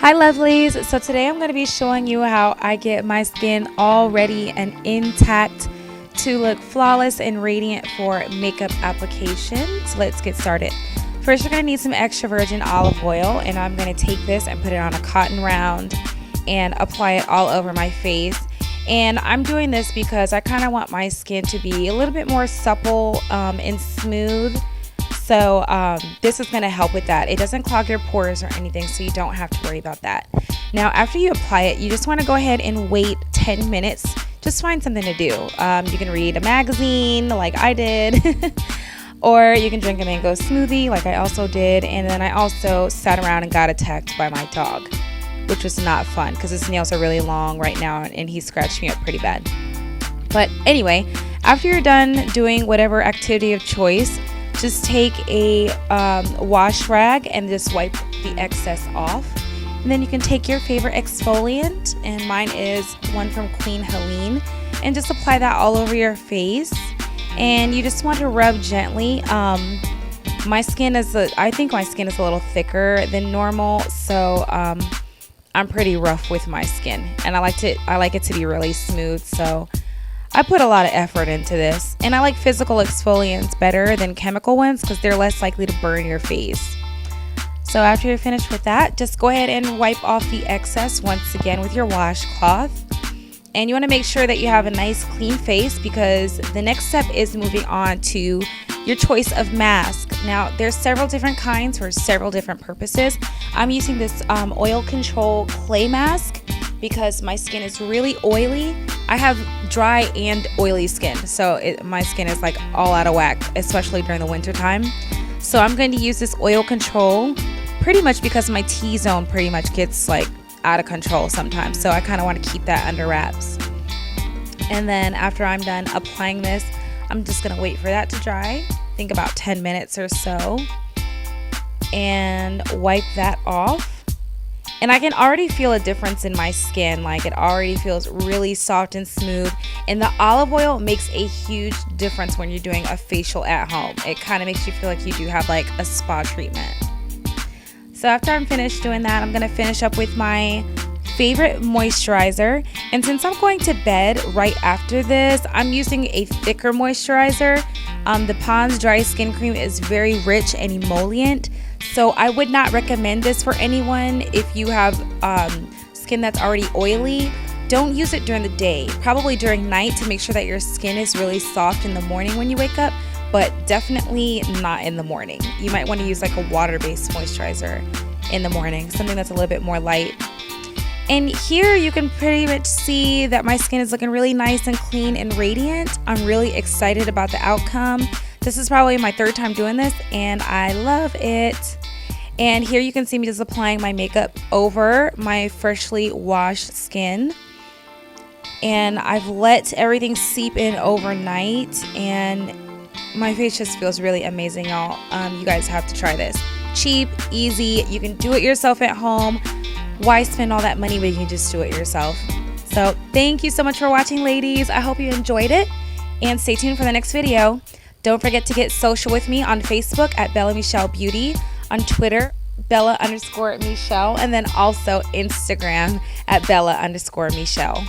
Hi lovelies, so today I'm going to be showing you how I get my skin all ready and intact to look flawless and radiant for makeup application. So let's get started. First you're going to need some extra virgin olive oil, and I'm going to take this and put it on a cotton round and apply it all over my face. And I'm doing this because I kind of want my skin to be a little bit more supple and smooth. So this is going to help with that. It doesn't clog your pores or anything, so you don't have to worry about that. Now after you apply it, you just want to go ahead and wait 10 minutes. Just find something to do. You can read a magazine like I did, or you can drink a mango smoothie like I also did. And then I also sat around and got attacked by my dog, which was not fun because his nails are really long right now and he scratched me up pretty bad. But anyway, after you're done doing whatever activity of choice, just take a wash rag and just wipe the excess off. And then you can take your favorite exfoliant, and mine is one from Queen Helene, and just apply that all over your face. And you just want to rub gently. My skin is, I think my skin is a little thicker than normal, so I'm pretty rough with my skin, and I like it to be really smooth. So I put a lot of effort into this, and I like physical exfoliants better than chemical ones because they're less likely to burn your face. So after you're finished with that, just go ahead and wipe off the excess once again with your washcloth. And you want to make sure that you have a nice clean face, because the next step is moving on to your choice of mask. Now there's several different kinds for several different purposes. I'm using this oil control clay mask because my skin is really oily. I have dry and oily skin, so my skin is like all out of whack, especially during the winter time. So I'm going to use this oil control pretty much because my T-zone pretty much gets like out of control sometimes, so I kind of want to keep that under wraps. And then after I'm done applying this, I'm just going to wait for that to dry, I think about 10 minutes or so, and wipe that off. And I can already feel a difference in my skin. Like, it already feels really soft and smooth. And the olive oil makes a huge difference when you're doing a facial at home. It kind of makes you feel like you do have like a spa treatment. So after I'm finished doing that, I'm going to finish up with my favorite moisturizer. And since I'm going to bed right after this, I'm using a thicker moisturizer. The Pond's Dry Skin Cream is very rich and emollient. So I would not recommend this for anyone if you have skin that's already oily. Don't use it during the day, probably during night, to make sure that your skin is really soft in the morning when you wake up, but definitely not in the morning. You might want to use like a water-based moisturizer in the morning, something that's a little bit more light. And here you can pretty much see that my skin is looking really nice and clean and radiant. I'm really excited about the outcome. This is probably my third time doing this, and I love it. And here you can see me just applying my makeup over my freshly washed skin. And I've let everything seep in overnight, and my face just feels really amazing, y'all. You guys have to try this. Cheap, easy, you can do it yourself at home. Why spend all that money when you can just do it yourself? So thank you so much for watching, ladies. I hope you enjoyed it, and stay tuned for the next video. Don't forget to get social with me on Facebook at Bella Michelle Beauty, on Twitter, Bella_Michelle, and then also Instagram at Bella_Michelle.